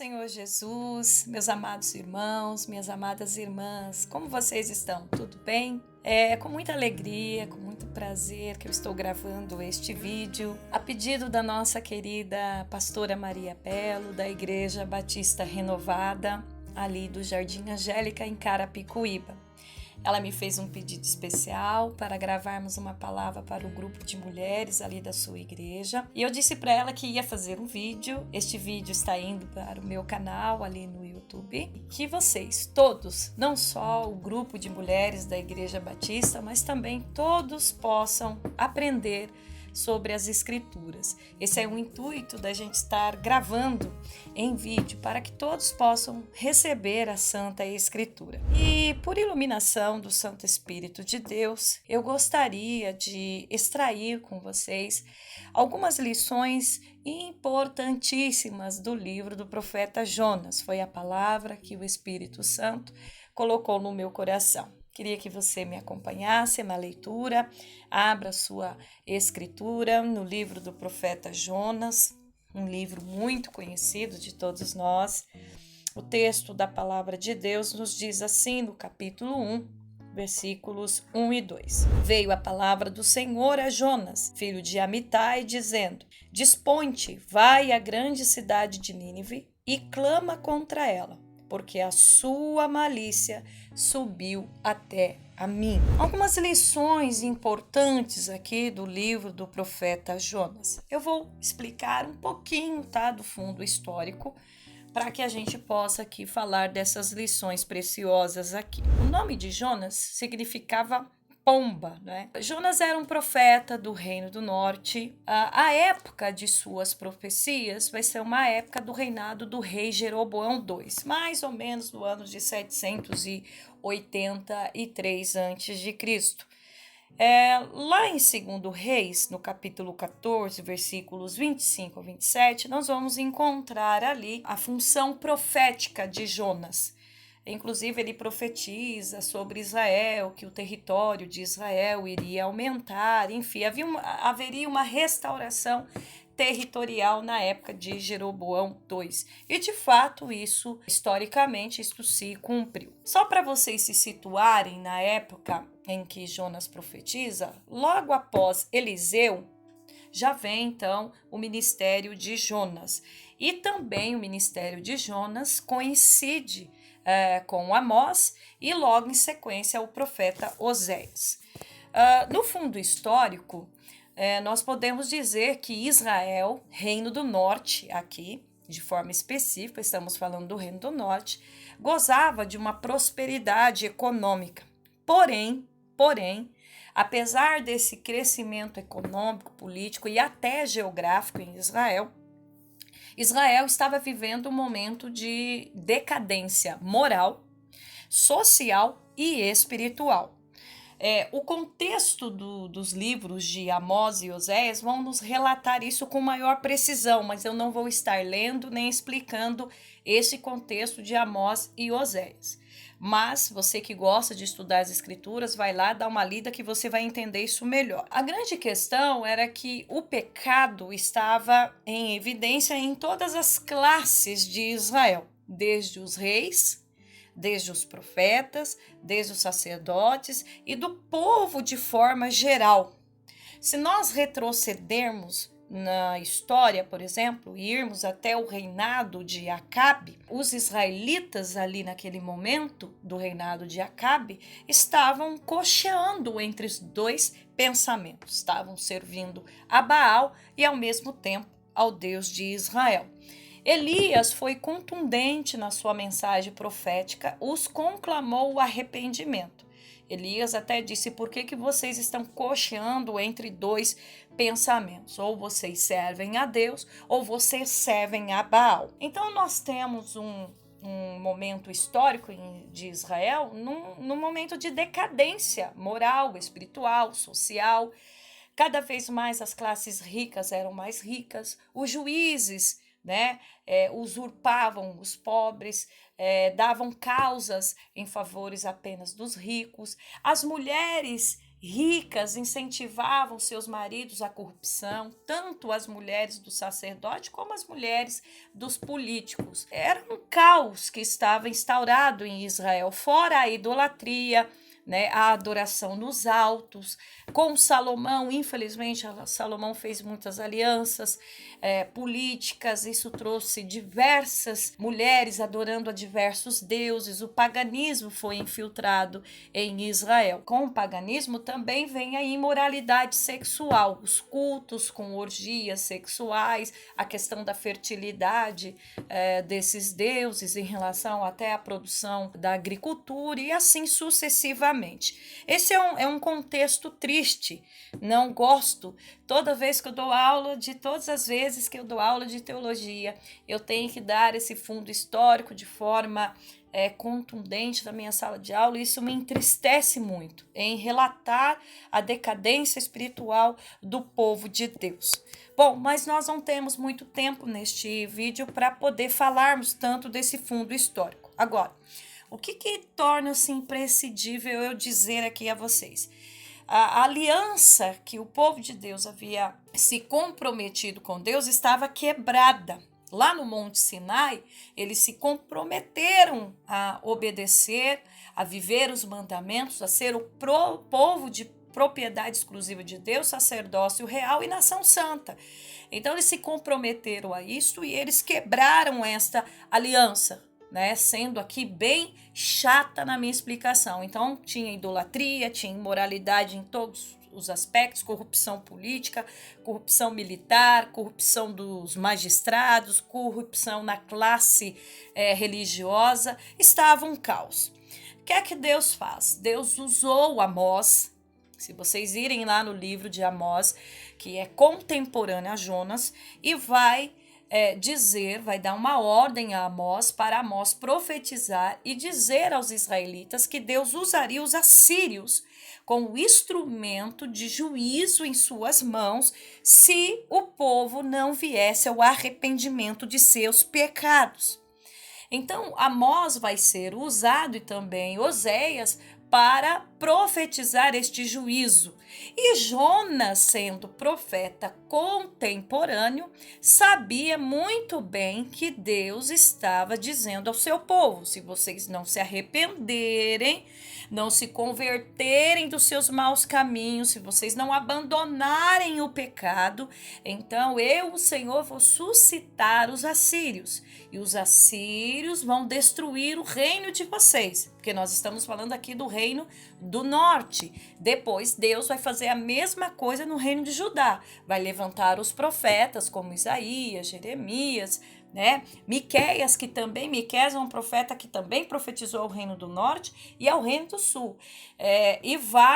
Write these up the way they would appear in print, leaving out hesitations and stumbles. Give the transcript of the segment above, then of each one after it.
Senhor Jesus, meus amados irmãos, minhas amadas irmãs, como vocês estão? Tudo bem? É com muita alegria, com muito prazer que eu estou gravando este vídeo a pedido da nossa querida pastora Maria Belo, da Igreja Batista Renovada, ali do Jardim Angélica, em Carapicuíba. Ela me fez um pedido especial para gravarmos uma palavra para o grupo de mulheres ali da sua igreja. E eu disse para ela que ia fazer um vídeo. Este vídeo está indo para o meu canal ali no YouTube. Que vocês, todos, não só o grupo de mulheres da Igreja Batista, mas também todos possam aprender sobre as Escrituras. Esse é o intuito da gente estar gravando em vídeo para que todos possam receber a Santa Escritura. E por iluminação do Santo Espírito de Deus, eu gostaria de extrair com vocês algumas lições importantíssimas do livro do profeta Jonas. Foi a palavra que o Espírito Santo colocou no meu coração. Queria que você me acompanhasse na leitura, abra sua escritura no livro do profeta Jonas, um livro muito conhecido de todos nós. O texto da palavra de Deus nos diz assim no capítulo 1, versículos 1 e 2. Veio a palavra do Senhor a Jonas, filho de Amitai, dizendo: Dispõe-te, vai à grande cidade de Nínive e clama contra ela, porque a sua malícia subiu até a mim. Algumas lições importantes aqui do livro do profeta Jonas. Eu vou explicar um pouquinho, do fundo histórico, para que a gente possa aqui falar dessas lições preciosas aqui. O nome de Jonas significava pomba, né? Jonas era um profeta do Reino do Norte. A época de suas profecias vai ser uma época do reinado do rei Jeroboão II, mais ou menos no ano de 783 a.C. Lá em 2 Reis, no capítulo 14, versículos 25 a 27, nós vamos encontrar ali a função profética de Jonas. Inclusive, ele profetiza sobre Israel, que o território de Israel iria aumentar, enfim, haveria uma restauração territorial na época de Jeroboão II. E, de fato, historicamente, isso se cumpriu. Só para vocês se situarem na época em que Jonas profetiza, logo após Eliseu, já vem, então, o ministério de Jonas. E também o ministério de Jonas coincide com Amós e logo em sequência o profeta Oséias. No fundo histórico, nós podemos dizer que Israel, Reino do Norte aqui, de forma específica, estamos falando do Reino do Norte, gozava de uma prosperidade econômica. Porém, apesar desse crescimento econômico, político e até geográfico em Israel estava vivendo um momento de decadência moral, social e espiritual. O contexto dos livros de Amós e Oséias vão nos relatar isso com maior precisão, mas eu não vou estar lendo nem explicando esse contexto de Amós e Oséias. Mas você que gosta de estudar as escrituras, vai lá dar uma lida que você vai entender isso melhor. A grande questão era que o pecado estava em evidência em todas as classes de Israel, desde os reis, desde os profetas, desde os sacerdotes e do povo de forma geral. Se nós retrocedermos na história, por exemplo, e irmos até o reinado de Acabe, os israelitas ali naquele momento do reinado de Acabe estavam cocheando entre os dois pensamentos, estavam servindo a Baal e ao mesmo tempo ao Deus de Israel. Elias foi contundente na sua mensagem profética, os conclamou o arrependimento. Elias até disse: por que vocês estão cocheando entre dois pensamentos? Ou vocês servem a Deus, ou vocês servem a Baal. Então nós temos um momento histórico de Israel, num momento de decadência moral, espiritual, social. Cada vez mais as classes ricas eram mais ricas, os juízes usurpavam os pobres, davam causas em favores apenas dos ricos. As mulheres ricas incentivavam seus maridos à corrupção, tanto as mulheres do sacerdote como as mulheres dos políticos. Era um caos que estava instaurado em Israel, fora a idolatria, né, a adoração nos altos. Com Salomão, infelizmente, Salomão fez muitas alianças políticas, isso trouxe diversas mulheres adorando a diversos deuses, o paganismo foi infiltrado em Israel. Com o paganismo também vem a imoralidade sexual, os cultos com orgias sexuais, a questão da fertilidade desses deuses em relação até à produção da agricultura e assim sucessivamente. Esse é um contexto triste, não gosto. Toda vez que eu dou aula, de todas as vezes que eu dou aula de teologia, eu tenho que dar esse fundo histórico de forma contundente na minha sala de aula, e isso me entristece muito em relatar a decadência espiritual do povo de Deus. Bom, mas nós não temos muito tempo neste vídeo para poder falarmos tanto desse fundo histórico. Agora, o que torna-se imprescindível eu dizer aqui a vocês? A aliança que o povo de Deus havia se comprometido com Deus estava quebrada. Lá no Monte Sinai, eles se comprometeram a obedecer, a viver os mandamentos, a ser o povo de propriedade exclusiva de Deus, sacerdócio real e nação santa. Então, eles se comprometeram a isso e eles quebraram esta aliança, né? Sendo aqui bem chata na minha explicação. Então, tinha idolatria, tinha imoralidade em todos os aspectos, corrupção política, corrupção militar, corrupção dos magistrados, corrupção na classe religiosa, estava um caos. O que é que Deus faz? Deus usou Amós, se vocês irem lá no livro de Amós, que é contemporâneo a Jonas, e vai vai dar uma ordem a Amós para Amós profetizar e dizer aos israelitas que Deus usaria os assírios como instrumento de juízo em suas mãos se o povo não viesse ao arrependimento de seus pecados. Então, Amós vai ser usado e também Oséias para profetizar este juízo. E Jonas, sendo profeta contemporâneo, sabia muito bem que Deus estava dizendo ao seu povo: se vocês não se arrependerem, não se converterem dos seus maus caminhos, se vocês não abandonarem o pecado, então eu, o Senhor, vou suscitar os assírios. E os assírios vão destruir o reino de vocês, porque nós estamos falando aqui do reino do norte. Depois Deus vai fazer a mesma coisa no reino de Judá. Vai levantar os profetas como Isaías, Jeremias, né? Miqueias é um profeta que também profetizou ao reino do norte e ao reino do sul.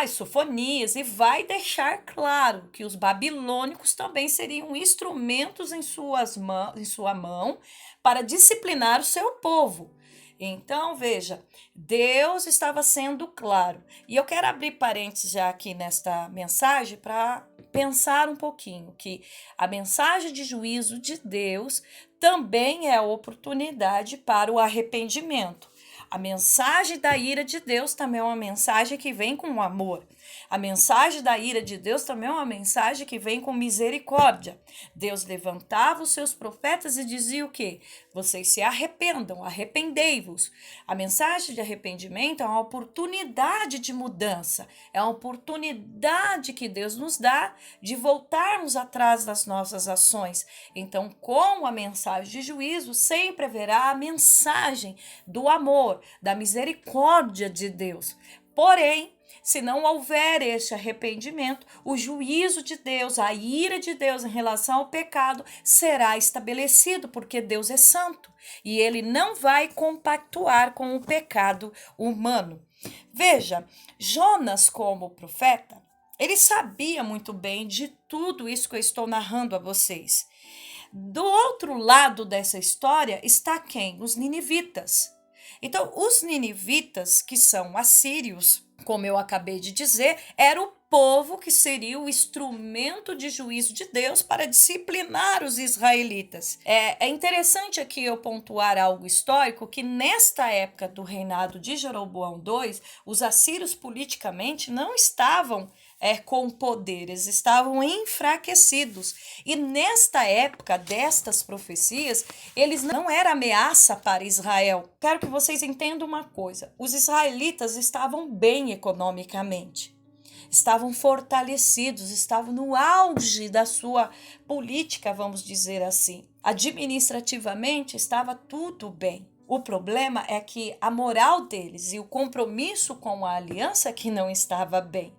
Sofonias, e vai deixar claro que os babilônicos também seriam instrumentos em sua mão para disciplinar o seu povo. Então, veja, Deus estava sendo claro. E eu quero abrir parênteses já aqui nesta mensagem para pensar um pouquinho que a mensagem de juízo de Deus também é a oportunidade para o arrependimento. A mensagem da ira de Deus também é uma mensagem que vem com amor. A mensagem da ira de Deus também é uma mensagem que vem com misericórdia. Deus levantava os seus profetas e dizia o quê? Vocês se arrependam, arrependei-vos. A mensagem de arrependimento é uma oportunidade de mudança, é uma oportunidade que Deus nos dá de voltarmos atrás das nossas ações. Então, com a mensagem de juízo, sempre haverá a mensagem do amor, da misericórdia de Deus. Porém, se não houver este arrependimento, o juízo de Deus, a ira de Deus em relação ao pecado será estabelecido, porque Deus é santo e ele não vai compactuar com o pecado humano. Veja, Jonas, como profeta, ele sabia muito bem de tudo isso que eu estou narrando a vocês. Do outro lado dessa história está quem? Os ninivitas. Então, os ninivitas, que são assírios, como eu acabei de dizer, era o povo que seria o instrumento de juízo de Deus para disciplinar os israelitas. É interessante aqui eu pontuar algo histórico, que nesta época do reinado de Jeroboão II, os assírios politicamente não estavam com poder, eles estavam enfraquecidos. E nesta época destas profecias, eles não eram ameaça para Israel. Quero que vocês entendam uma coisa: os israelitas estavam bem economicamente, estavam fortalecidos, estavam no auge da sua política, vamos dizer assim. Administrativamente estava tudo bem. O problema é que a moral deles e o compromisso com a aliança que não estava bem.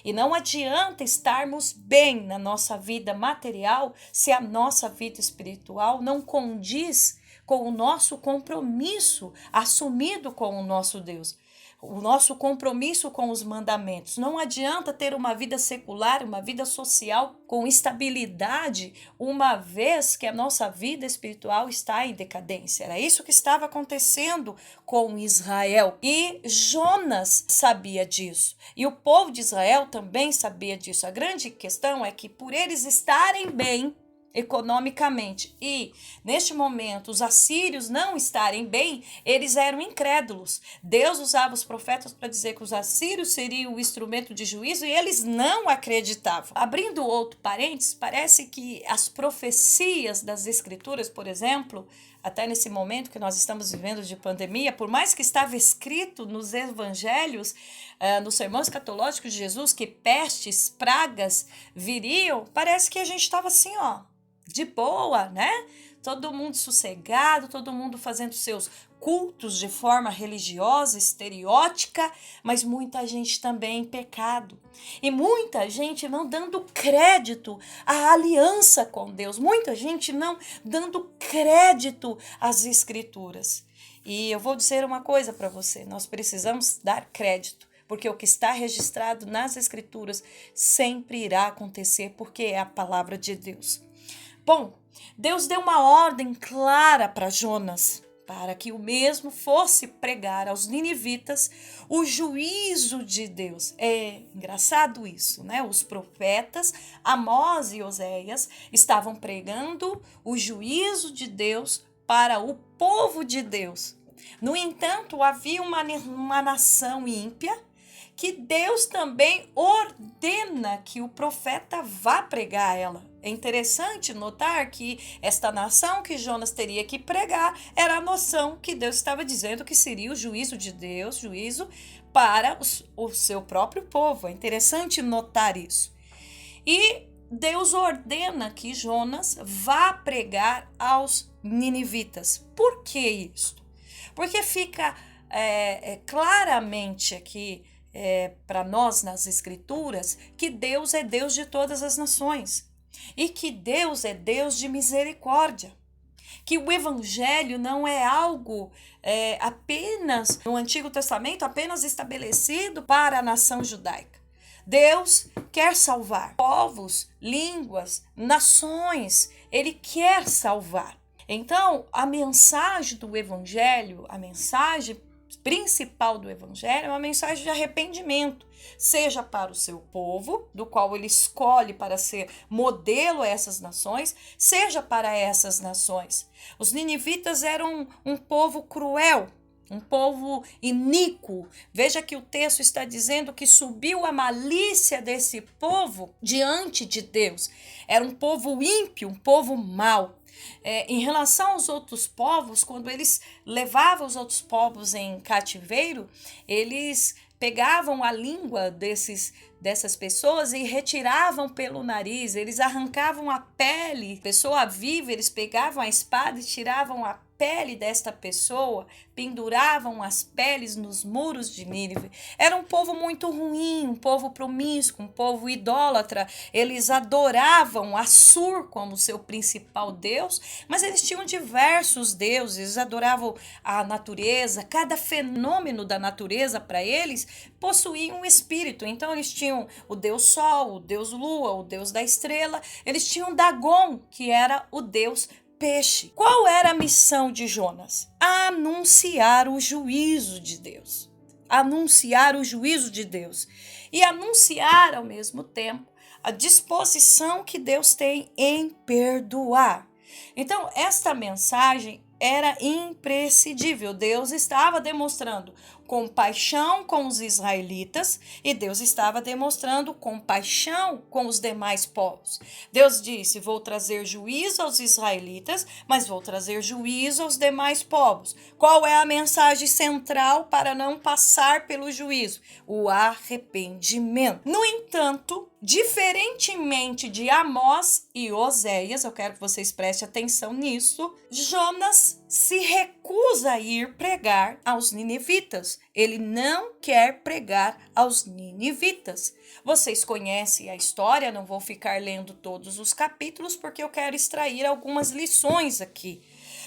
E não adianta estarmos bem na nossa vida material se a nossa vida espiritual não condiz com o nosso compromisso assumido com o nosso Deus, o nosso compromisso com os mandamentos. Não adianta ter uma vida secular, uma vida social com estabilidade, uma vez que a nossa vida espiritual está em decadência. Era isso que estava acontecendo com Israel. E Jonas sabia disso. E o povo de Israel também sabia disso. A grande questão é que, por eles estarem bem economicamente e neste momento os assírios não estarem bem, eles eram incrédulos. Deus usava os profetas para dizer que os assírios seriam o instrumento de juízo e eles não acreditavam. Abrindo outro parênteses, parece que as profecias das escrituras, por exemplo, até nesse momento que nós estamos vivendo de pandemia, por mais que estava escrito nos evangelhos, nos sermões escatológicos de Jesus, que pestes, pragas viriam, parece que a gente estava assim, de boa, né? Todo mundo sossegado, todo mundo fazendo seus cultos de forma religiosa, estereótica, mas muita gente também em pecado. E muita gente não dando crédito à aliança com Deus, muita gente não dando crédito às escrituras. E eu vou dizer uma coisa para você, nós precisamos dar crédito, porque o que está registrado nas escrituras sempre irá acontecer, porque é a palavra de Deus. Bom, Deus deu uma ordem clara para Jonas, para que o mesmo fosse pregar aos ninivitas o juízo de Deus. É engraçado isso, né? Os profetas Amós e Oséias estavam pregando o juízo de Deus para o povo de Deus. No entanto, havia uma nação ímpia que Deus também ordena que o profeta vá pregar a ela. É interessante notar que esta nação que Jonas teria que pregar era a noção que Deus estava dizendo que seria o juízo de Deus, juízo para o seu próprio povo. É interessante notar isso. E Deus ordena que Jonas vá pregar aos ninivitas. Por que isso? Porque fica claramente aqui para nós nas escrituras que Deus é Deus de todas as nações e que Deus é Deus de misericórdia, que o evangelho não é algo apenas no Antigo Testamento, apenas estabelecido para a nação judaica. Deus quer salvar povos, línguas, nações, Ele quer salvar. Então, a mensagem do evangelho, a mensagem principal do evangelho é uma mensagem de arrependimento, seja para o seu povo, do qual ele escolhe para ser modelo a essas nações, seja para essas nações. Os ninivitas eram um povo cruel, um povo iníquo. Veja que o texto está dizendo que subiu a malícia desse povo diante de Deus. Era um povo ímpio, um povo mau. Em relação aos outros povos, quando eles levavam os outros povos em cativeiro, eles pegavam a língua dessas pessoas e retiravam pelo nariz, eles arrancavam a pele, pessoa viva, eles pegavam a espada e tiravam a pele desta pessoa, penduravam as peles nos muros de Nínive. Era um povo muito ruim, um povo promíscuo, um povo idólatra. Eles adoravam Assur como seu principal deus, mas eles tinham diversos deuses, eles adoravam a natureza, cada fenômeno da natureza para eles possuía um espírito. Então eles tinham o deus Sol, o deus Lua, o deus da estrela, eles tinham Dagon, que era o deus peixe. Qual era a missão de Jonas? Anunciar o juízo de Deus. Anunciar o juízo de Deus. e anunciar ao mesmo tempo a disposição que Deus tem em perdoar. Então, esta mensagem era imprescindível. Deus estava demonstrando compaixão com os israelitas e Deus estava demonstrando compaixão com os demais povos. Deus disse: vou trazer juízo aos israelitas, mas vou trazer juízo aos demais povos. Qual é a mensagem central para não passar pelo juízo? O arrependimento. No entanto, diferentemente de Amós e Oséias, eu quero que vocês prestem atenção nisso, Jonas se recusa a ir pregar aos ninivitas. Ele não quer pregar aos ninivitas. Vocês conhecem a história, não vou ficar lendo todos os capítulos porque eu quero extrair algumas lições aqui.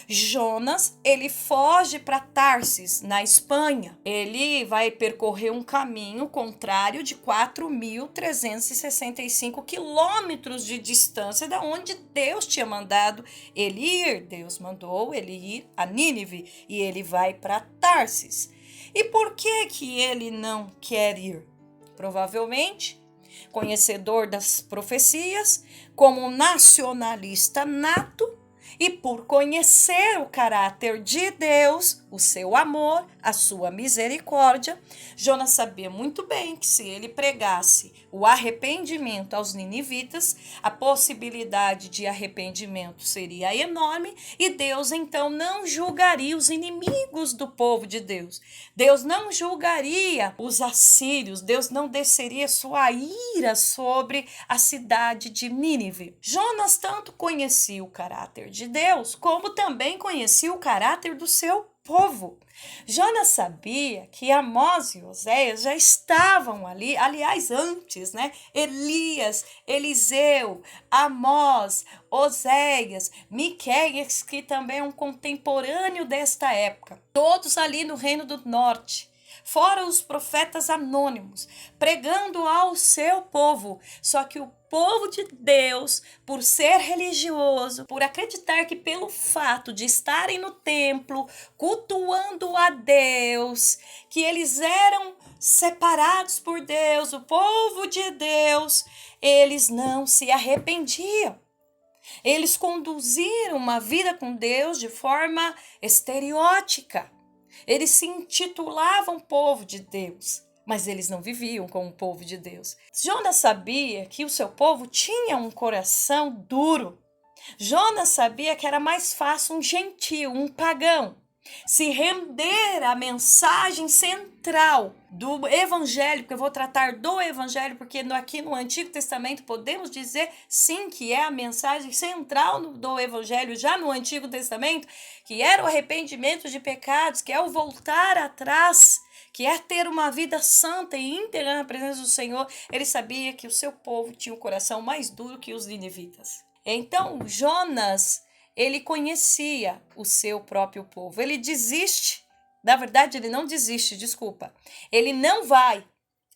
Jonas, ele foge para Tarsis, na Espanha. Ele vai percorrer um caminho contrário de 4.365 quilômetros de distância da onde Deus tinha mandado ele ir. Deus mandou ele ir a Nínive e ele vai para Tarsis. E por que ele não quer ir? Provavelmente, conhecedor das profecias, como nacionalista nato, e por conhecer o caráter de Deus, o seu amor, a sua misericórdia, Jonas sabia muito bem que se ele pregasse o arrependimento aos ninivitas, a possibilidade de arrependimento seria enorme e Deus então não julgaria os inimigos do povo de Deus. Deus não julgaria os assírios, Deus não desceria sua ira sobre a cidade de Nínive. Jonas tanto conhecia o caráter de Deus, como também conhecia o caráter do seu povo. Jonas sabia que Amós e Oséias já estavam ali, aliás, antes, né? Elias, Eliseu, Amós, Oséias, Miqueias, que também é um contemporâneo desta época, todos ali no Reino do Norte. Fora os profetas anônimos, pregando ao seu povo. Só que o povo de Deus, por ser religioso, por acreditar que pelo fato de estarem no templo, cultuando a Deus, que eles eram separados por Deus, o povo de Deus, eles não se arrependiam. Eles conduziram uma vida com Deus de forma estereótica. Eles se intitulavam povo de Deus, mas eles não viviam como o povo de Deus. Jonas sabia que o seu povo tinha um coração duro. Jonas sabia que era mais fácil um gentio, um pagão, se render à mensagem central do evangelho, porque eu vou tratar do evangelho, porque aqui no Antigo Testamento podemos dizer sim que é a mensagem central do evangelho, já no Antigo Testamento, que era o arrependimento de pecados, que é o voltar atrás, que é ter uma vida santa e íntegra na presença do Senhor. Ele sabia que o seu povo tinha um coração mais duro que os ninivitas. Então, Jonas, ele conhecia o seu próprio povo. Ele desiste, na verdade ele não desiste, desculpa. Ele não vai,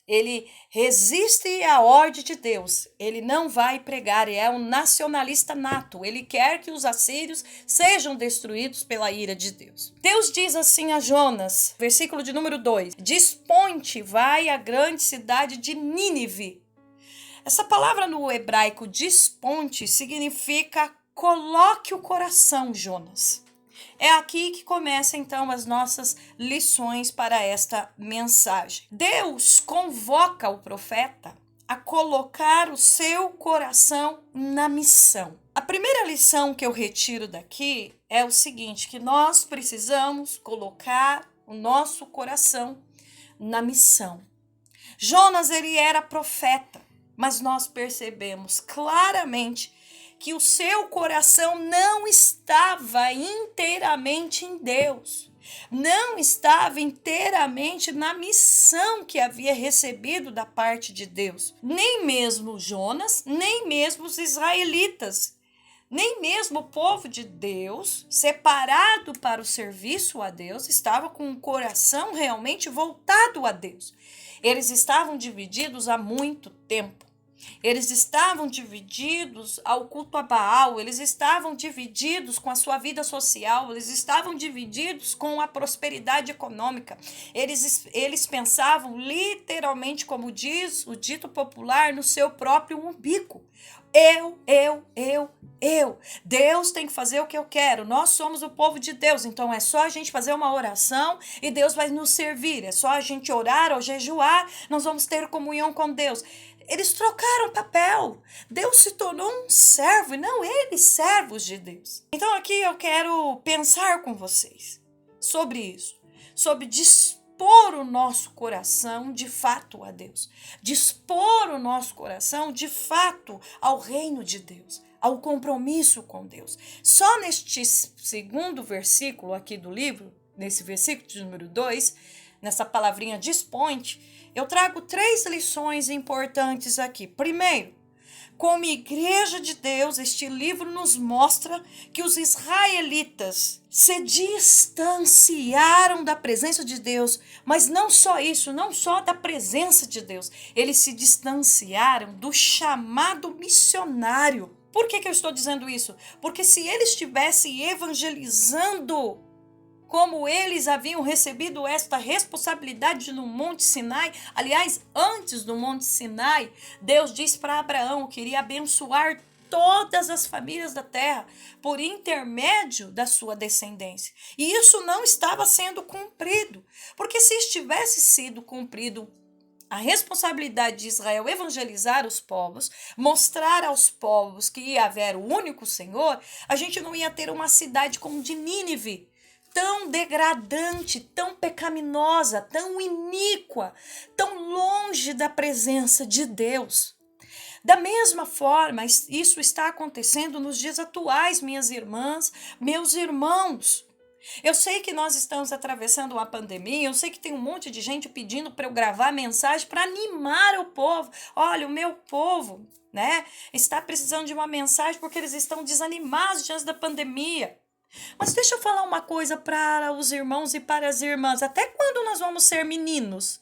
ele resiste à ordem de Deus. Ele não vai pregar, é um nacionalista nato. Ele quer que os assírios sejam destruídos pela ira de Deus. Deus diz assim a Jonas, versículo de número 2: Dispõe-te, vai à grande cidade de Nínive. Essa palavra no hebraico, dispõe-te, significa coloque o coração, Jonas. É aqui que começam então as nossas lições para esta mensagem. Deus convoca o profeta a colocar o seu coração na missão. A primeira lição que eu retiro daqui é o seguinte, que nós precisamos colocar o nosso coração na missão. Jonas, ele era profeta, mas nós percebemos claramente que o seu coração não estava inteiramente em Deus, não estava inteiramente na missão que havia recebido da parte de Deus. Nem mesmo Jonas, nem mesmo os israelitas, nem mesmo o povo de Deus, separado para o serviço a Deus, estava com o coração realmente voltado a Deus. Eles estavam divididos há muito tempo. Eles estavam divididos ao culto a Baal, eles estavam divididos com a sua vida social, eles estavam divididos com a prosperidade econômica. Eles pensavam literalmente, como diz o dito popular, no seu próprio umbigo. Eu. Deus tem que fazer o que eu quero. Nós somos o povo de Deus, então é só a gente fazer uma oração e Deus vai nos servir. É só a gente orar ou jejuar, nós vamos ter comunhão com Deus. Eles trocaram papel. Deus se tornou um servo e não eles servos de Deus. Então aqui eu quero pensar com vocês sobre isso, sobre dispor o nosso coração de fato a Deus, dispor o nosso coração de fato ao reino de Deus, ao compromisso com Deus. Só neste segundo versículo aqui do livro, nesse versículo de número 2, nessa palavrinha dispõe, eu trago 3 lições importantes aqui. Primeiro, como igreja de Deus, este livro nos mostra que os israelitas se distanciaram da presença de Deus, mas não só isso, não só da presença de Deus, eles se distanciaram do chamado missionário. Por que eu estou dizendo isso? Porque se eles estivessem evangelizando como eles haviam recebido esta responsabilidade no Monte Sinai. Aliás, antes do Monte Sinai, Deus disse para Abraão que iria abençoar todas as famílias da terra por intermédio da sua descendência. E isso não estava sendo cumprido, porque se estivesse sido cumprido a responsabilidade de Israel evangelizar os povos, mostrar aos povos que ia haver o único Senhor, a gente não ia ter uma cidade como de Nínive, tão degradante, tão pecaminosa, tão iníqua, tão longe da presença de Deus. Da mesma forma, isso está acontecendo nos dias atuais, minhas irmãs, meus irmãos. Eu sei que nós estamos atravessando uma pandemia, eu sei que tem um monte de gente pedindo para eu gravar mensagem para animar o povo. Olha, o meu povo, está precisando de uma mensagem porque eles estão desanimados diante da pandemia. Mas deixa eu falar uma coisa para os irmãos e para as irmãs. Até quando nós vamos ser meninos?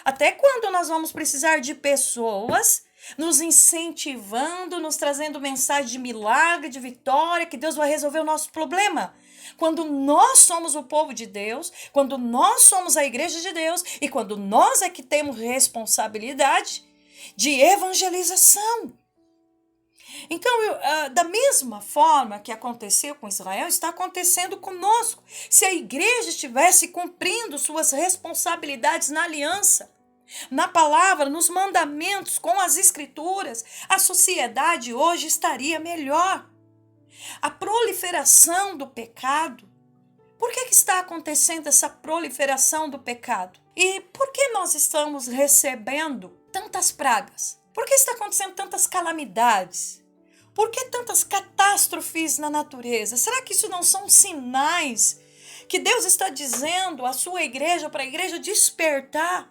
Até quando nós vamos precisar de pessoas nos incentivando, nos trazendo mensagem de milagre, de vitória, que Deus vai resolver o nosso problema? Quando nós somos o povo de Deus, quando nós somos a igreja de Deus e quando nós é que temos responsabilidade de evangelização. Então, da mesma forma que aconteceu com Israel, está acontecendo conosco. Se a igreja estivesse cumprindo suas responsabilidades na aliança, na palavra, nos mandamentos, com as escrituras, a sociedade hoje estaria melhor. A proliferação do pecado. Por que está acontecendo essa proliferação do pecado? E por que nós estamos recebendo tantas pragas? Por que está acontecendo tantas calamidades? Por que tantas catástrofes na natureza? Será que isso não são sinais que Deus está dizendo à sua igreja, para a igreja despertar?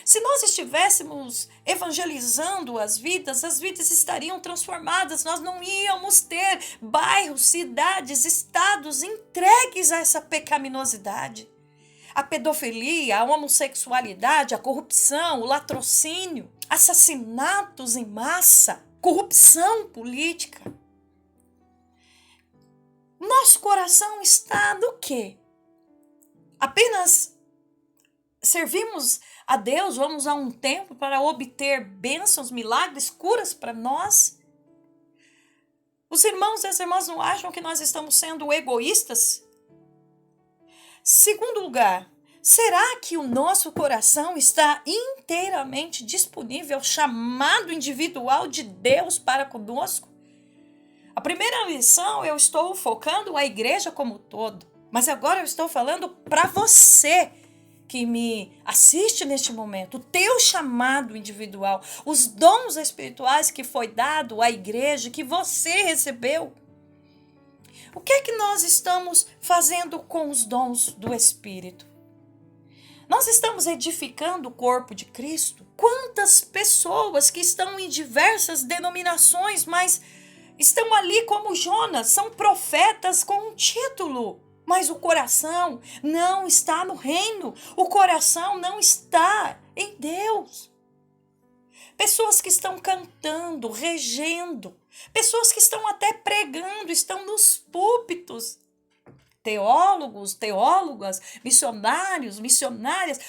Se nós estivéssemos evangelizando as vidas estariam transformadas. Nós não íamos ter bairros, cidades, estados entregues a essa pecaminosidade. A pedofilia, a homossexualidade, a corrupção, o latrocínio, assassinatos em massa, corrupção política. Nosso coração está no quê? Apenas servimos a Deus, vamos a um templo para obter bênçãos, milagres, curas para nós? Os irmãos e as irmãs não acham que nós estamos sendo egoístas? Segundo lugar, será que o nosso coração está inteiramente disponível ao chamado individual de Deus para conosco? A primeira lição eu estou focando a igreja como um todo, mas agora eu estou falando para você que me assiste neste momento, o teu chamado individual, os dons espirituais que foi dado à igreja, que você recebeu. O que é que nós estamos fazendo com os dons do Espírito? Nós estamos edificando o corpo de Cristo? Quantas pessoas que estão em diversas denominações, mas estão ali como Jonas, são profetas com um título, mas o coração não está no reino, o coração não está em Deus. pessoas que estão cantando, regendo, pessoas que estão até pregando, estão nos púlpitos, teólogos, teólogas, missionários, missionárias,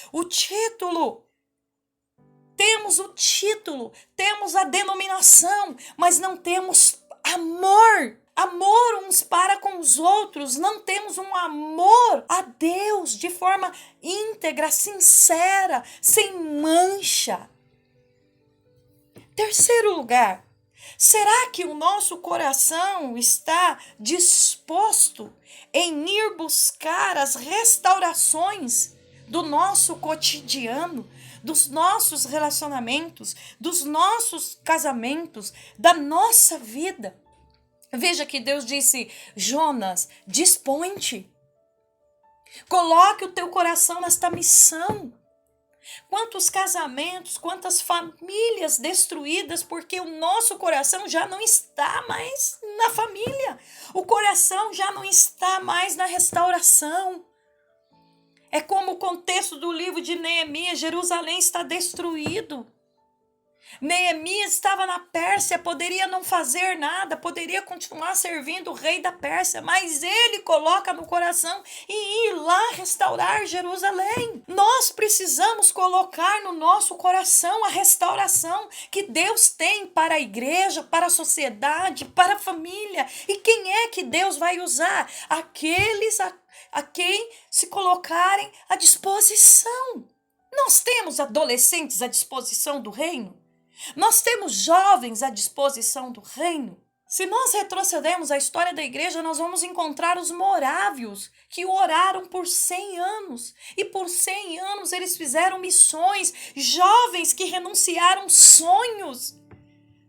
temos o título, temos a denominação, mas não temos amor. Amor uns para com os outros, não temos um amor a Deus de forma íntegra, sincera, sem mancha. Terceiro lugar, será que o nosso coração está disposto em ir buscar as restaurações do nosso cotidiano, dos nossos relacionamentos, dos nossos casamentos, da nossa vida? Veja que Deus disse: Jonas, dispõe-te. Coloque o teu coração nesta missão. Quantos casamentos, quantas famílias destruídas porque o nosso coração já não está mais na família. O coração já não está mais na restauração. É como o contexto do livro de Neemias: Jerusalém está destruído. Neemias estava na Pérsia, poderia não fazer nada, poderia continuar servindo o rei da Pérsia, mas ele coloca no coração e ir lá restaurar Jerusalém. Nós precisamos colocar no nosso coração a restauração que Deus tem para a igreja, para a sociedade, para a família. E quem é que Deus vai usar? Aqueles a quem se colocarem à disposição. Nós temos adolescentes à disposição do reino? Nós temos jovens à disposição do reino? Se nós retrocedermos à história da igreja, nós vamos encontrar os morávios que oraram por 100 anos. E por 100 anos eles fizeram missões, jovens que renunciaram sonhos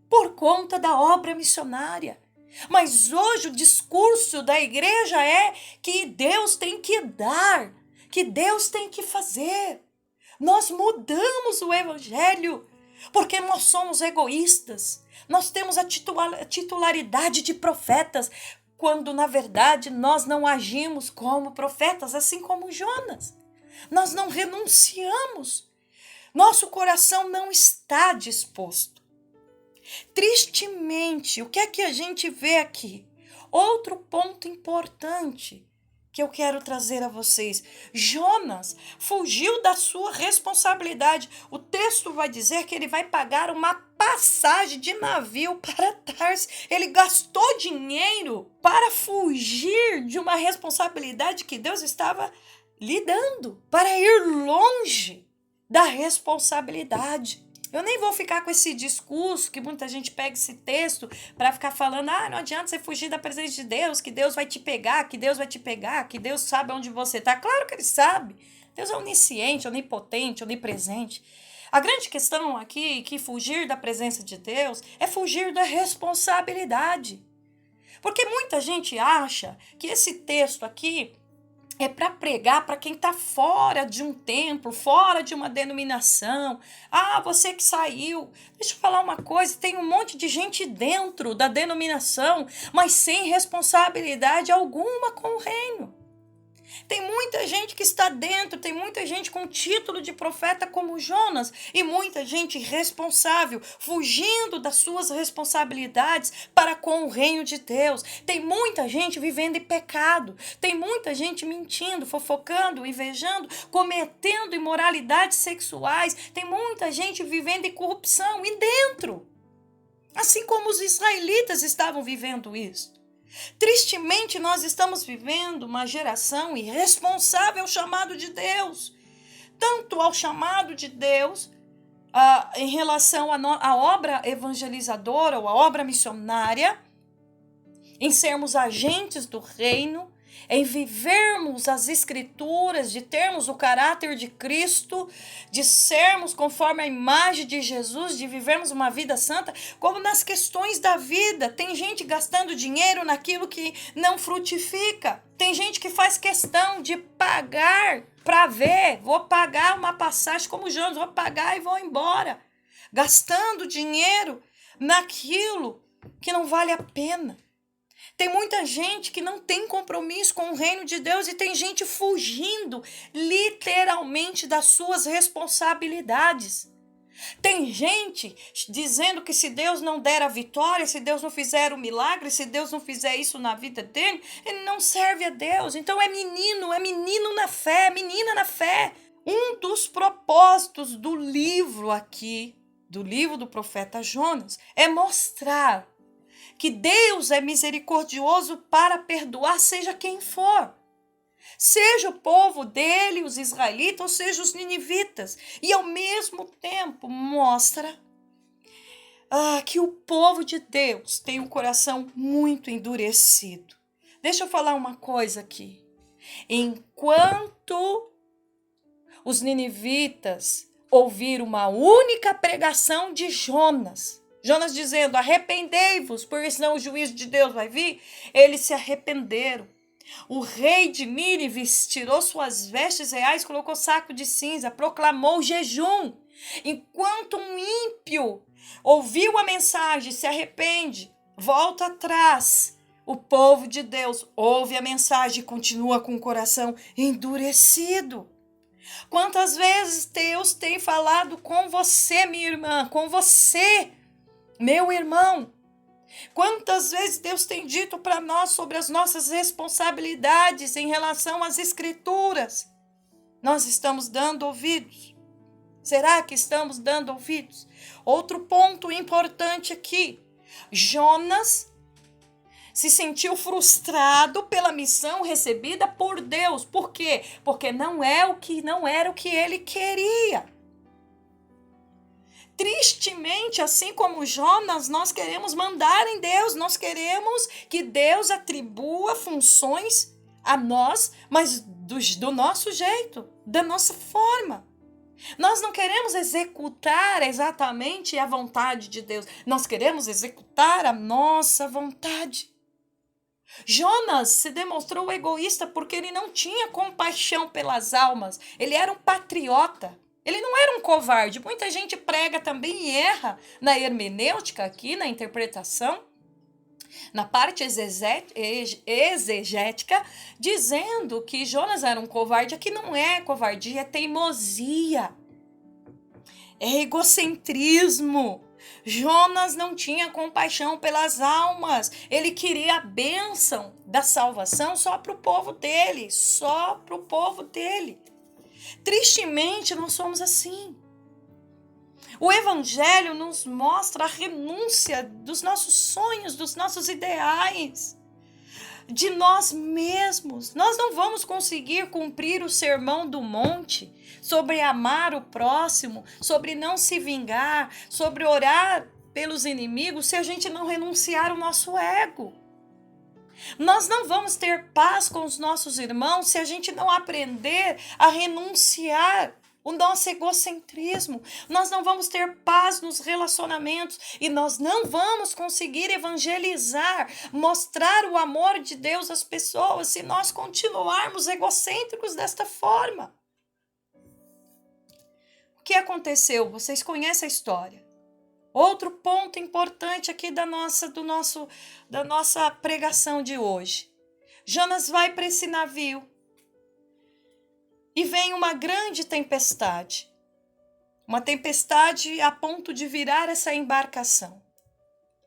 por conta da obra missionária. Mas hoje o discurso da igreja é que Deus tem que dar, que Deus tem que fazer. Nós mudamos o evangelho porque nós somos egoístas. Nós temos a titularidade de profetas, quando na verdade nós não agimos como profetas, assim como Jonas. Nós não renunciamos. Nosso coração não está disposto. Tristemente, o que é que a gente vê aqui? Outro ponto importante que eu quero trazer a vocês. Jonas fugiu da sua responsabilidade. O texto vai dizer que ele vai pagar uma passagem de navio para Tarsis. Ele gastou dinheiro para fugir de uma responsabilidade que Deus estava lhe dando, para ir longe da responsabilidade. Eu nem vou ficar com esse discurso que muita gente pega esse texto para ficar falando: não adianta você fugir da presença de Deus, que Deus vai te pegar, que Deus vai te pegar, que Deus sabe onde você está. Claro que Ele sabe. Deus é onisciente, onipotente, onipresente. A grande questão aqui é que fugir da presença de Deus é fugir da responsabilidade. Porque muita gente acha que esse texto aqui é para pregar para quem está fora de um templo, fora de uma denominação. Você que saiu. Deixa eu falar uma coisa, tem um monte de gente dentro da denominação, mas sem responsabilidade alguma com o reino. Tem muita gente que está dentro, tem muita gente com título de profeta como Jonas e muita gente irresponsável, fugindo das suas responsabilidades para com o reino de Deus. Tem muita gente vivendo em pecado, tem muita gente mentindo, fofocando, invejando, cometendo imoralidades sexuais, tem muita gente vivendo em corrupção e dentro, assim como os israelitas estavam vivendo isso. Tristemente, nós estamos vivendo uma geração irresponsável ao chamado de Deus. Tanto ao chamado de Deus em relação à obra evangelizadora ou à obra missionária, em sermos agentes do reino, em vivermos as escrituras, de termos o caráter de Cristo, de sermos conforme a imagem de Jesus, de vivermos uma vida santa, como nas questões da vida. Tem gente gastando dinheiro naquilo que não frutifica. Tem gente que faz questão de pagar para ver. Vou pagar uma passagem como Jonas, vou pagar e vou embora. Gastando dinheiro naquilo que não vale a pena. Tem muita gente que não tem compromisso com o reino de Deus e tem gente fugindo literalmente das suas responsabilidades. Tem gente dizendo que se Deus não der a vitória, se Deus não fizer o milagre, se Deus não fizer isso na vida dele, ele não serve a Deus. Então é menino na fé, menina na fé. Um dos propósitos do livro aqui, do livro do profeta Jonas, é mostrar que Deus é misericordioso para perdoar seja quem for. Seja o povo dele, os israelitas, ou seja os ninivitas. E ao mesmo tempo mostra que o povo de Deus tem um coração muito endurecido. Deixa eu falar uma coisa aqui. Enquanto os ninivitas ouviram uma única pregação de Jonas dizendo, arrependei-vos, porque senão o juízo de Deus vai vir, eles se arrependeram. O rei de Nínive tirou suas vestes reais, colocou saco de cinza, proclamou jejum. Enquanto um ímpio ouviu a mensagem, se arrepende, volta atrás, o povo de Deus ouve a mensagem e continua com o coração endurecido. Quantas vezes Deus tem falado com você, minha irmã, com você, meu irmão? Quantas vezes Deus tem dito para nós sobre as nossas responsabilidades em relação às Escrituras? Nós estamos dando ouvidos? Será que estamos dando ouvidos? Outro ponto importante aqui. Jonas se sentiu frustrado pela missão recebida por Deus. Por quê? Porque não era o que ele queria. Tristemente, assim como Jonas, nós queremos mandar em Deus, nós queremos que Deus atribua funções a nós, mas do nosso jeito, da nossa forma. Nós não queremos executar exatamente a vontade de Deus, nós queremos executar a nossa vontade. Jonas se demonstrou egoísta porque ele não tinha compaixão pelas almas, ele era um patriota. Ele não era um covarde. Muita gente prega também e erra na hermenêutica aqui, na interpretação, na parte exegética, dizendo que Jonas era um covarde. Aqui não é covardia, é teimosia. É egocentrismo. Jonas não tinha compaixão pelas almas. Ele queria a bênção da salvação só para o povo dele. Só para o povo dele. Tristemente, nós somos assim. O Evangelho nos mostra a renúncia dos nossos sonhos, dos nossos ideais, de nós mesmos. Nós não vamos conseguir cumprir o sermão do monte sobre amar o próximo, sobre não se vingar, sobre orar pelos inimigos, se a gente não renunciar o nosso ego. Nós não vamos ter paz com os nossos irmãos se a gente não aprender a renunciar o nosso egocentrismo. Nós não vamos ter paz nos relacionamentos e nós não vamos conseguir evangelizar, mostrar o amor de Deus às pessoas se nós continuarmos egocêntricos desta forma. O que aconteceu? Vocês conhecem a história. Outro ponto importante aqui da nossa pregação de hoje. Jonas vai para esse navio e vem uma grande tempestade. Uma tempestade a ponto de virar essa embarcação.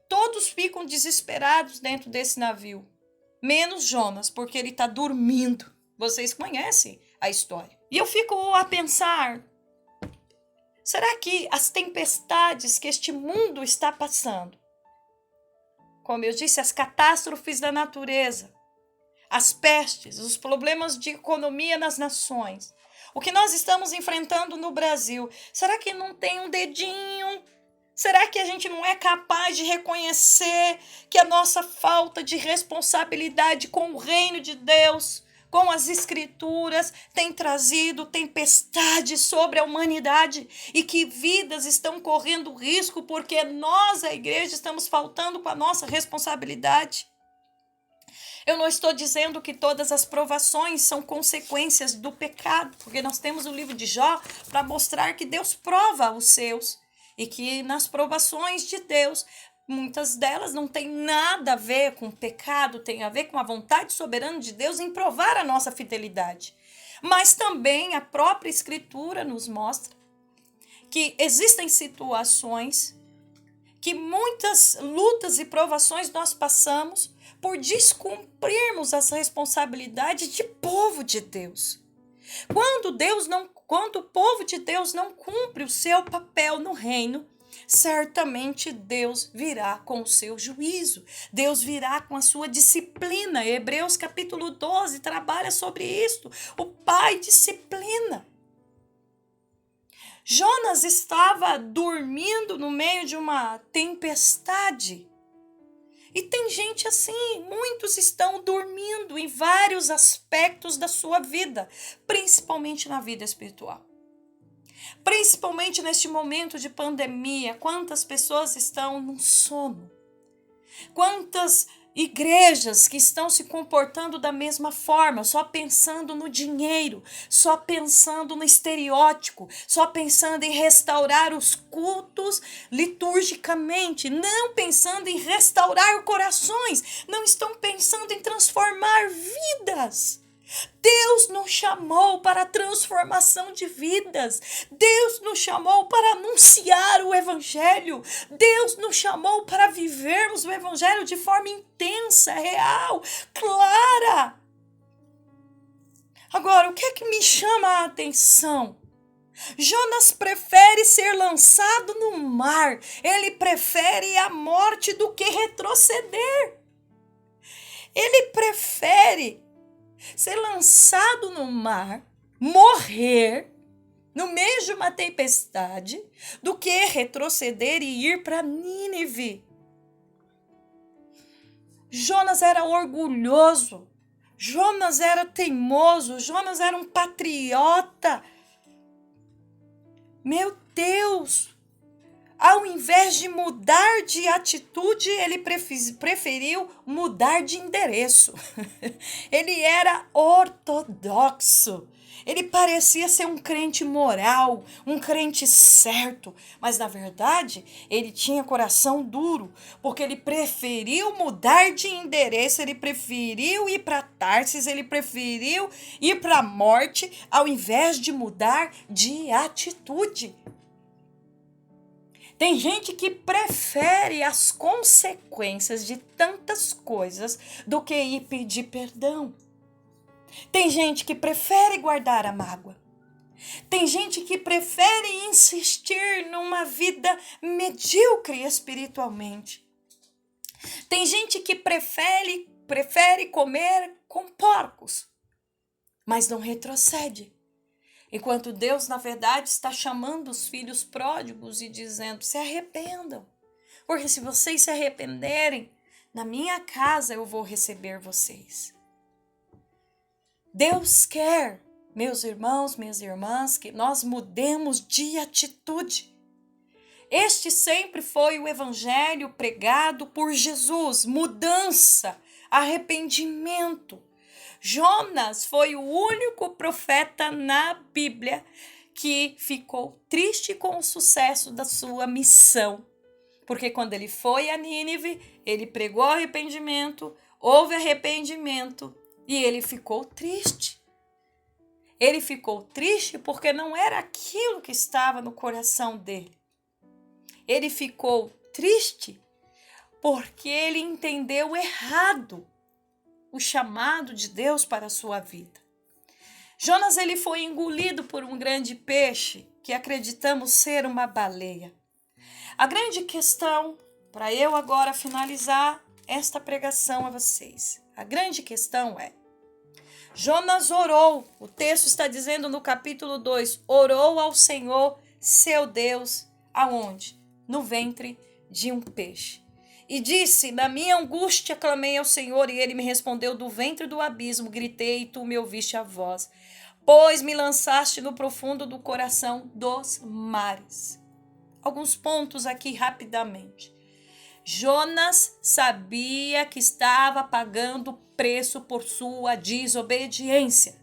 Todos ficam desesperados dentro desse navio, menos Jonas, porque ele está dormindo. Vocês conhecem a história. E eu fico a pensar, será que as tempestades que este mundo está passando, como eu disse, as catástrofes da natureza, as pestes, os problemas de economia nas nações, o que nós estamos enfrentando no Brasil, será que não tem um dedinho? Será que a gente não é capaz de reconhecer que a nossa falta de responsabilidade com o reino de Deus, com as Escrituras, tem trazido tempestade sobre a humanidade e que vidas estão correndo risco porque nós, a igreja, estamos faltando com a nossa responsabilidade? Eu não estou dizendo que todas as provações são consequências do pecado, porque nós temos o livro de Jó para mostrar que Deus prova os seus e que nas provações de Deus, muitas delas não têm nada a ver com pecado, tem a ver com a vontade soberana de Deus em provar a nossa fidelidade. Mas também a própria Escritura nos mostra que existem situações que muitas lutas e provações nós passamos por descumprirmos as responsabilidades de povo de Deus. Quando o povo de Deus não cumpre o seu papel no reino, certamente Deus virá com o seu juízo. Deus virá com a sua disciplina. Hebreus capítulo 12 trabalha sobre isto. O Pai disciplina. Jonas estava dormindo no meio de uma tempestade. E tem gente assim, muitos estão dormindo em vários aspectos da sua vida, principalmente na vida espiritual. Principalmente neste momento de pandemia, quantas pessoas estão no sono? Quantas igrejas que estão se comportando da mesma forma, só pensando no dinheiro, só pensando no estereótipo, só pensando em restaurar os cultos liturgicamente, não pensando em restaurar corações, não estão pensando em transformar vidas. Deus nos chamou para a transformação de vidas. Deus nos chamou para anunciar o Evangelho. Deus nos chamou para vivermos o Evangelho de forma intensa, real, clara. Agora, o que é que me chama a atenção? Jonas prefere ser lançado no mar. Ele prefere a morte do que retroceder. Ele prefere ser lançado no mar, morrer no meio de uma tempestade, do que retroceder e ir para Nínive. Jonas era orgulhoso, Jonas era teimoso, Jonas era um patriota. Meu Deus! Ao invés de mudar de atitude, ele preferiu mudar de endereço. Ele era ortodoxo. Ele parecia ser um crente moral, um crente certo, mas na verdade ele tinha coração duro, porque ele preferiu mudar de endereço, ele preferiu ir para Tarsis, ele preferiu ir para a morte, ao invés de mudar de atitude. Tem gente que prefere as consequências de tantas coisas do que ir pedir perdão. Tem gente que prefere guardar a mágoa. Tem gente que prefere insistir numa vida medíocre espiritualmente. Tem gente que prefere comer com porcos, mas não retrocede. Enquanto Deus, na verdade, está chamando os filhos pródigos e dizendo: se arrependam. Porque se vocês se arrependerem, na minha casa eu vou receber vocês. Deus quer, meus irmãos, minhas irmãs, que nós mudemos de atitude. Este sempre foi o evangelho pregado por Jesus: mudança, arrependimento. Jonas foi o único profeta na Bíblia que ficou triste com o sucesso da sua missão. Porque quando ele foi a Nínive, ele pregou arrependimento, houve arrependimento e ele ficou triste. Ele ficou triste porque não era aquilo que estava no coração dele. Ele ficou triste porque ele entendeu errado o chamado de Deus para a sua vida. Jonas, ele foi engolido por um grande peixe que acreditamos ser uma baleia. A grande questão, para eu agora finalizar esta pregação a vocês, a grande questão é: Jonas orou, o texto está dizendo no capítulo 2, orou ao Senhor, seu Deus, aonde? No ventre de um peixe. E disse: na minha angústia clamei ao Senhor, e ele me respondeu do ventre do abismo, gritei, e tu me ouviste a voz, pois me lançaste no profundo do coração dos mares. Alguns pontos aqui rapidamente. Jonas sabia que estava pagando preço por sua desobediência.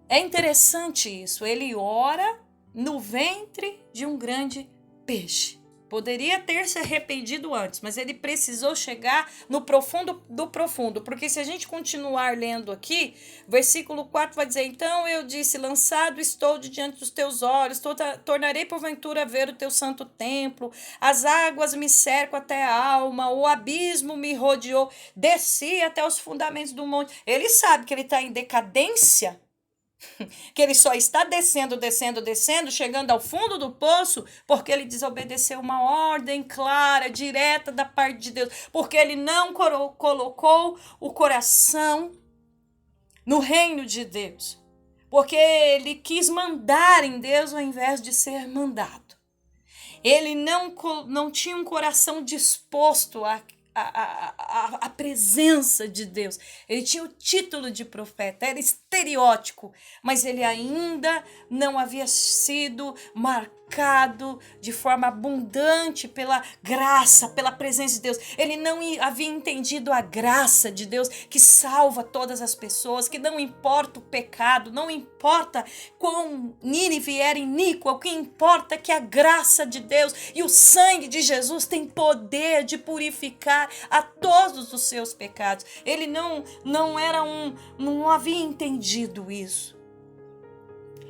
É interessante isso, ele ora no ventre de um grande peixe. poderia ter se arrependido antes, mas ele precisou chegar no profundo do profundo, porque se a gente continuar lendo aqui, versículo 4 vai dizer: então eu disse, lançado estou de diante dos teus olhos, tornarei porventura a ver o teu santo templo, as águas me cercam até a alma, o abismo me rodeou, desci até os fundamentos do monte. Ele sabe que ele está em decadência, que ele só está descendo, chegando ao fundo do poço, porque ele desobedeceu uma ordem clara, direta da parte de Deus, porque ele não colocou o coração no reino de Deus, porque ele quis mandar em Deus ao invés de ser mandado. Ele não tinha um coração disposto a presença de Deus. Ele tinha o título de profeta, era estereótipo, mas ele ainda não havia sido marcado de forma abundante pela graça, pela presença de Deus. Ele não havia entendido a graça de Deus que salva todas as pessoas, que não importa o pecado, não importa quão Nínive era iníqua, o que importa é que a graça de Deus e o sangue de Jesus tem poder de purificar a todos os seus pecados. Ele não havia entendido isso.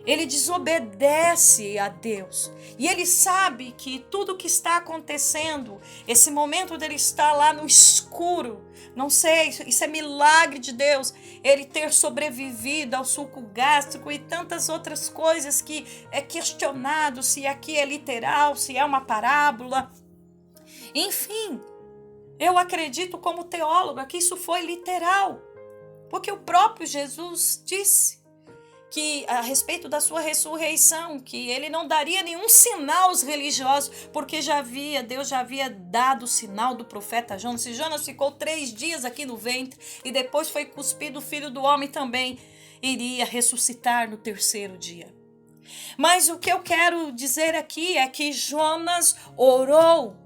Ele desobedece a Deus. E ele sabe que tudo que está acontecendo, esse momento dele estar lá no escuro, não sei, isso é milagre de Deus, ele ter sobrevivido ao suco gástrico e tantas outras coisas que é questionado se aqui é literal, se é uma parábola. Enfim, eu acredito como teóloga que isso foi literal, porque o próprio Jesus disse que a respeito da sua ressurreição, que ele não daria nenhum sinal aos religiosos, porque Deus já havia dado o sinal do profeta Jonas. Se Jonas ficou 3 dias aqui no ventre e depois foi cuspido, o Filho do Homem também iria ressuscitar no 3º dia. Mas o que eu quero dizer aqui é que Jonas orou.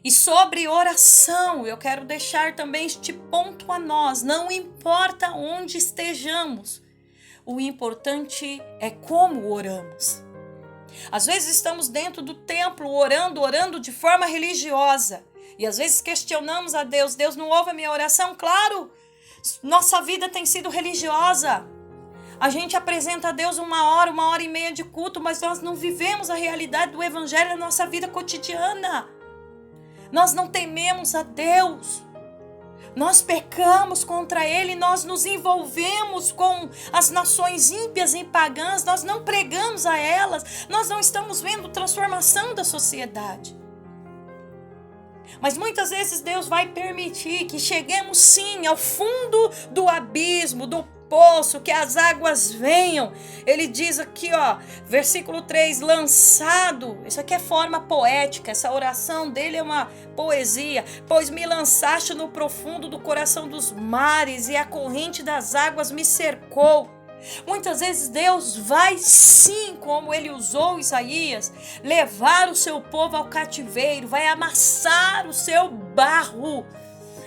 E sobre oração, eu quero deixar também este ponto a nós. Não importa onde estejamos, o importante é como oramos. Às vezes estamos dentro do templo orando de forma religiosa. E às vezes questionamos a Deus. Deus não ouve a minha oração? Claro, nossa vida tem sido religiosa. A gente apresenta a Deus 1 hora e meia de culto, mas nós não vivemos a realidade do evangelho na nossa vida cotidiana. Nós não tememos a Deus. Nós pecamos contra Ele, nós nos envolvemos com as nações ímpias e pagãs, nós não pregamos a elas, nós não estamos vendo transformação da sociedade. Mas muitas vezes Deus vai permitir que cheguemos sim ao fundo do abismo, do poço, que as águas venham. Ele diz aqui, versículo 3, lançado. Isso aqui é forma poética, essa oração dele é uma poesia. Pois me lançaste no profundo do coração dos mares e a corrente das águas me cercou. Muitas vezes Deus vai sim, como ele usou Isaías, levar o seu povo ao cativeiro, vai amassar o seu barro,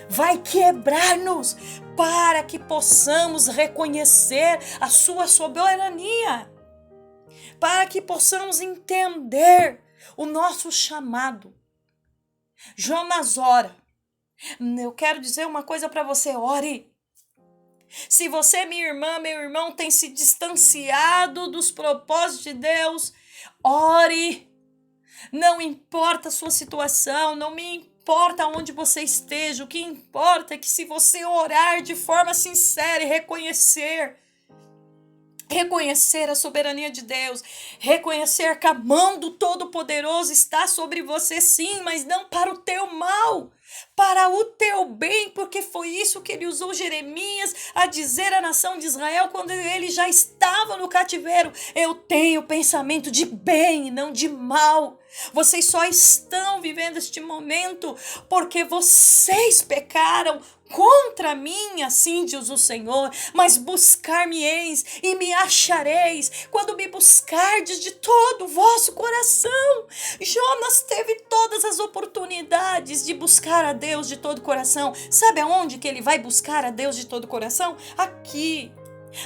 vai quebrar-nos para que possamos reconhecer a sua soberania, para que possamos entender o nosso chamado. Jonas ora. Eu quero dizer uma coisa para você, ore. Se você, minha irmã, meu irmão, tem se distanciado dos propósitos de Deus, ore. Não importa a sua situação, não me importa onde você esteja, o que importa é que se você orar de forma sincera e reconhecer a soberania de Deus, reconhecer que a mão do Todo-Poderoso está sobre você sim, mas não para o teu mal, para o teu bem, porque foi isso que ele usou Jeremias a dizer à nação de Israel quando ele já estava no cativeiro. Eu tenho pensamento de bem e não de mal. Vocês só estão vivendo este momento porque vocês pecaram contra mim, assim diz o Senhor, mas buscar-me-eis e me achareis, quando me buscardes de todo o vosso coração. Jonas teve todas as oportunidades de buscar a Deus de todo o coração. Sabe aonde que ele vai buscar a Deus de todo o coração? Aqui.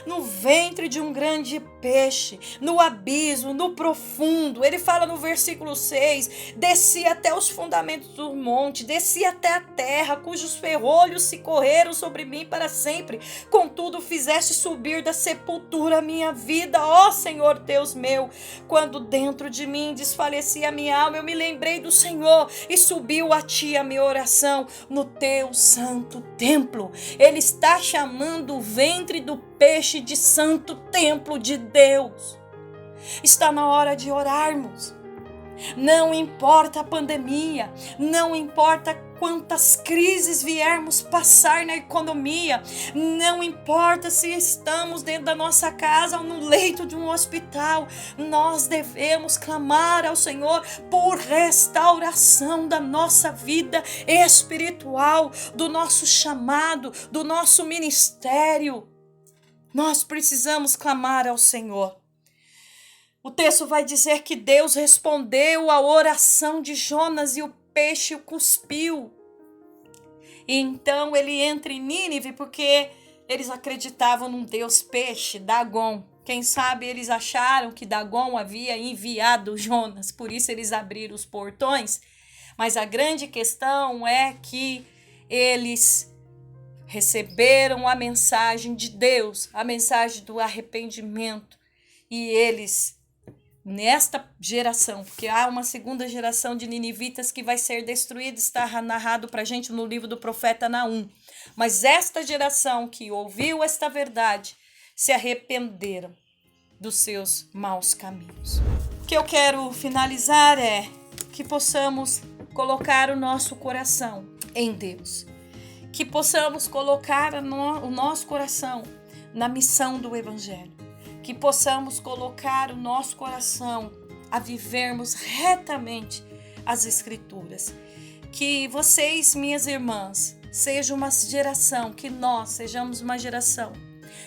no ventre de um grande peixe, no abismo, no profundo. Ele fala no versículo 6, desci até os fundamentos do monte, desci até a terra, cujos ferrolhos se correram sobre mim para sempre. Contudo, fizeste subir da sepultura a minha vida, ó Senhor Deus meu. Quando dentro de mim desfalecia a minha alma, eu me lembrei do Senhor e subiu a ti a minha oração no teu santo templo. Ele está chamando o ventre do peixe de santo templo de Deus. Está na hora de orarmos. Não importa a pandemia, não importa quantas crises viermos passar na economia, não importa se estamos dentro da nossa casa ou no leito de um hospital, nós devemos clamar ao Senhor por restauração da nossa vida espiritual, do nosso chamado, do nosso ministério. Nós precisamos clamar ao Senhor. O texto vai dizer que Deus respondeu à oração de Jonas e o peixe o cuspiu. E então ele entra em Nínive porque eles acreditavam num deus peixe, Dagon. Quem sabe eles acharam que Dagon havia enviado Jonas, por isso eles abriram os portões. Mas a grande questão é que eles receberam a mensagem de Deus, a mensagem do arrependimento. E eles, nesta geração, porque há uma segunda geração de ninivitas que vai ser destruída, está narrado para a gente no livro do profeta Naum. Mas esta geração que ouviu esta verdade, se arrependeram dos seus maus caminhos. O que eu quero finalizar é que possamos colocar o nosso coração em Deus. Que possamos colocar o nosso coração na missão do Evangelho. Que possamos colocar o nosso coração a vivermos retamente as Escrituras. Que vocês, minhas irmãs, sejam uma geração, que nós sejamos uma geração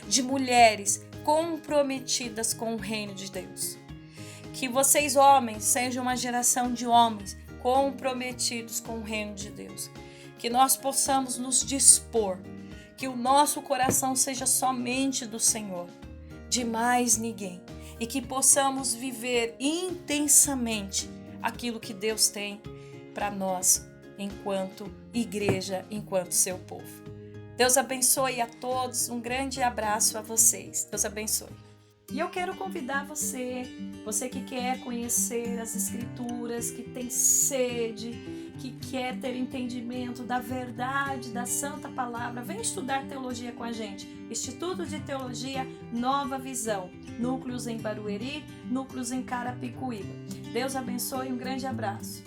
de mulheres comprometidas com o reino de Deus. Que vocês, homens, sejam uma geração de homens comprometidos com o reino de Deus. Que nós possamos nos dispor, que o nosso coração seja somente do Senhor, de mais ninguém, e que possamos viver intensamente aquilo que Deus tem para nós, enquanto igreja, enquanto seu povo. Deus abençoe a todos, um grande abraço a vocês. Deus abençoe. E eu quero convidar você que quer conhecer as Escrituras, que tem sede, que quer ter entendimento da verdade, da Santa Palavra, vem estudar teologia com a gente. Instituto de Teologia Nova Visão, núcleos em Barueri, núcleos em Carapicuíba. Deus abençoe, um grande abraço.